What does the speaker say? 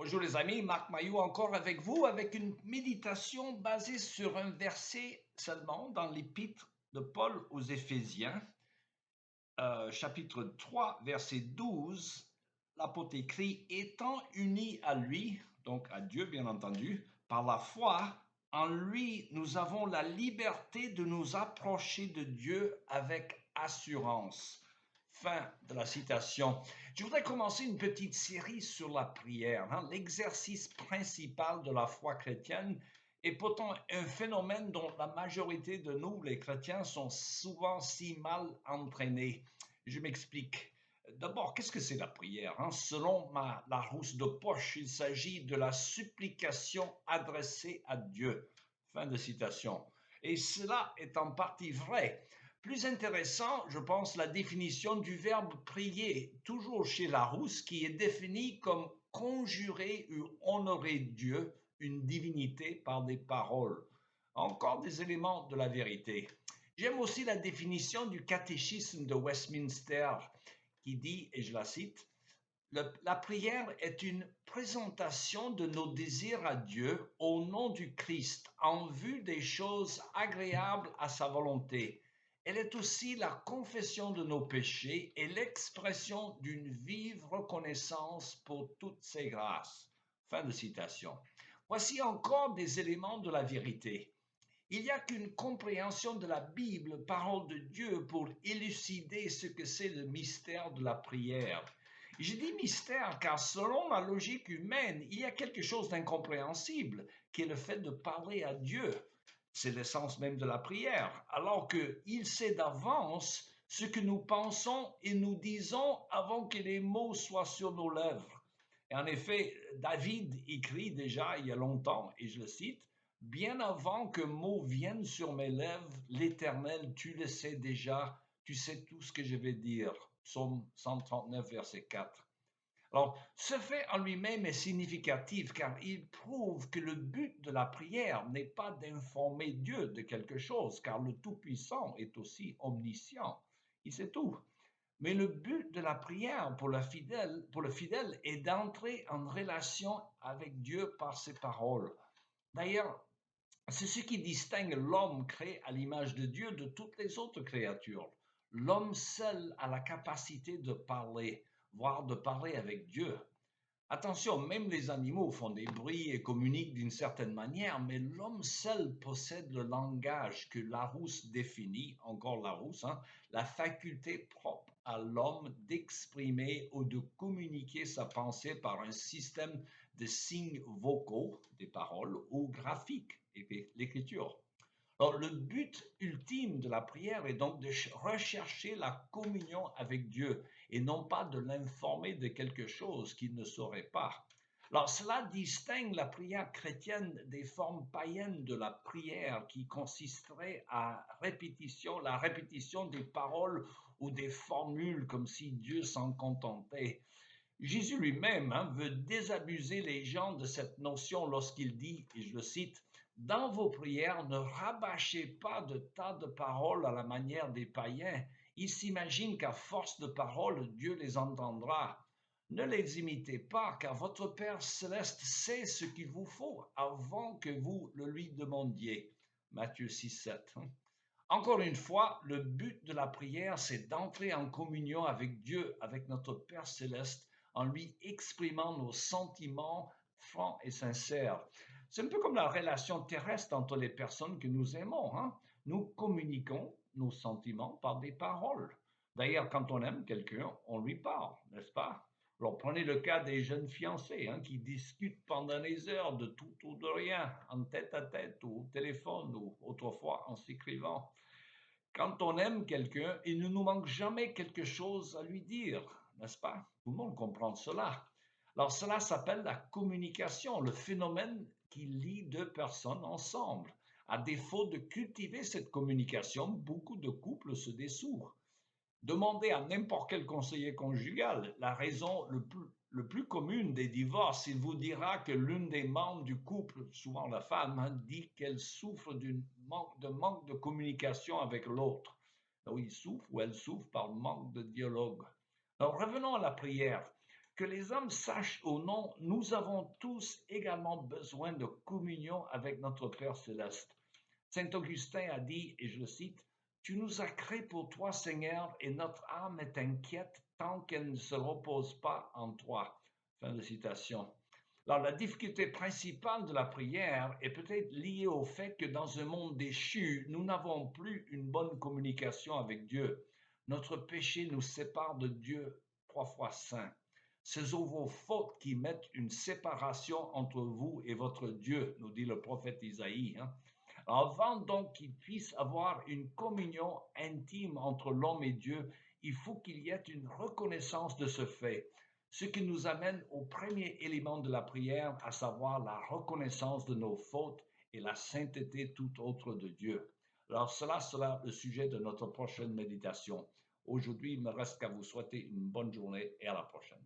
Bonjour les amis, Marc Maillot encore avec vous avec une méditation basée sur un verset seulement dans l'épître de Paul aux Éphésiens, chapitre 3, verset 12. L'apôtre écrit: étant unis à lui, donc à Dieu bien entendu, par la foi, en lui nous avons la liberté de nous approcher de Dieu avec assurance. Fin de la citation. Je voudrais commencer une petite série sur la prière, l'exercice principal de la foi chrétienne est pourtant un phénomène dont la majorité de nous, les chrétiens, sont souvent si mal entraînés. Je m'explique. D'abord, qu'est-ce que c'est la prière? Selon Larousse de Poche, il s'agit de la supplication adressée à Dieu. Fin de citation. Et cela est en partie vrai. Plus intéressant, je pense, la définition du verbe prier, toujours chez Larousse, qui est défini comme conjurer ou honorer Dieu, une divinité, par des paroles. Encore des éléments de la vérité. J'aime aussi la définition du catéchisme de Westminster qui dit, et je la cite, la prière est une présentation de nos désirs à Dieu au nom du Christ en vue des choses agréables à sa volonté. Elle est aussi la confession de nos péchés et l'expression d'une vive reconnaissance pour toutes ses grâces. Fin de citation. Voici encore des éléments de la vérité. Il n'y a qu'une compréhension de la Bible, parole de Dieu, pour élucider ce que c'est le mystère de la prière. Je dis mystère car selon la logique humaine, il y a quelque chose d'incompréhensible, qui est le fait de parler à Dieu. C'est l'essence même de la prière, alors qu'il sait d'avance ce que nous pensons et nous disons avant que les mots soient sur nos lèvres. Et en effet, David écrit déjà il y a longtemps, et je le cite, bien avant que mot vienne sur mes lèvres, l'Éternel, tu le sais déjà, tu sais tout ce que je vais dire. Psaume 139, verset 4. Alors, ce fait en lui-même est significatif car il prouve que le but de la prière n'est pas d'informer Dieu de quelque chose, car le Tout-Puissant est aussi omniscient. Il sait tout. Mais le but de la prière pour le fidèle est d'entrer en relation avec Dieu par ses paroles. D'ailleurs, c'est ce qui distingue l'homme créé à l'image de Dieu de toutes les autres créatures. L'homme seul a la capacité de parler, voire de parler avec Dieu. Attention, même les animaux font des bruits et communiquent d'une certaine manière, mais l'homme seul possède le langage que Larousse définit, encore Larousse, la faculté propre à l'homme d'exprimer ou de communiquer sa pensée par un système de signes vocaux, des paroles, ou graphiques, l'écriture. Alors, le but ultime de la prière est donc de rechercher la communion avec Dieu et non pas de l'informer de quelque chose qu'il ne saurait pas. Alors, cela distingue la prière chrétienne des formes païennes de la prière qui consisterait à la répétition des paroles ou des formules comme si Dieu s'en contentait. Jésus lui-même veut désabuser les gens de cette notion lorsqu'il dit, et je le cite, dans vos prières, ne rabâchez pas de tas de paroles à la manière des païens. Ils s'imaginent qu'à force de paroles, Dieu les entendra. Ne les imitez pas, car votre Père céleste sait ce qu'il vous faut avant que vous le lui demandiez. Matthieu 6, 7. Encore une fois, le but de la prière, c'est d'entrer en communion avec Dieu, avec notre Père céleste, en lui exprimant nos sentiments francs et sincères. C'est un peu comme la relation terrestre entre les personnes que nous aimons. Nous communiquons nos sentiments par des paroles. D'ailleurs, quand on aime quelqu'un, on lui parle, n'est-ce pas? Alors, prenez le cas des jeunes fiancés qui discutent pendant des heures de tout ou de rien, en tête à tête ou au téléphone ou autrefois en s'écrivant. Quand on aime quelqu'un, il ne nous manque jamais quelque chose à lui dire, n'est-ce pas? Tout le monde comprend cela. Alors cela s'appelle la communication, le phénomène qui lie deux personnes ensemble. À défaut de cultiver cette communication, beaucoup de couples se dessouent. Demandez à n'importe quel conseiller conjugal la raison le plus commune des divorces. Il vous dira que l'une des membres du couple, souvent la femme, dit qu'elle souffre de manque de communication avec l'autre. Donc, il souffre ou elle souffre par manque de dialogue. Alors revenons à la prière. Que les hommes sachent ou non, nous avons tous également besoin de communion avec notre Père céleste. Saint Augustin a dit, et je le cite, Tu nous as créés pour toi, Seigneur, et notre âme est inquiète tant qu'elle ne se repose pas en toi. Fin de citation. Alors, la difficulté principale de la prière est peut-être liée au fait que dans un monde déchu, nous n'avons plus une bonne communication avec Dieu. Notre péché nous sépare de Dieu, 3 fois saint. Ce sont vos fautes qui mettent une séparation entre vous et votre Dieu, nous dit le prophète Isaïe. Avant donc qu'il puisse avoir une communion intime entre l'homme et Dieu, il faut qu'il y ait une reconnaissance de ce fait, ce qui nous amène au premier élément de la prière, à savoir la reconnaissance de nos fautes et la sainteté tout autre de Dieu. Alors cela sera le sujet de notre prochaine méditation. Aujourd'hui, il me reste qu'à vous souhaiter une bonne journée et à la prochaine.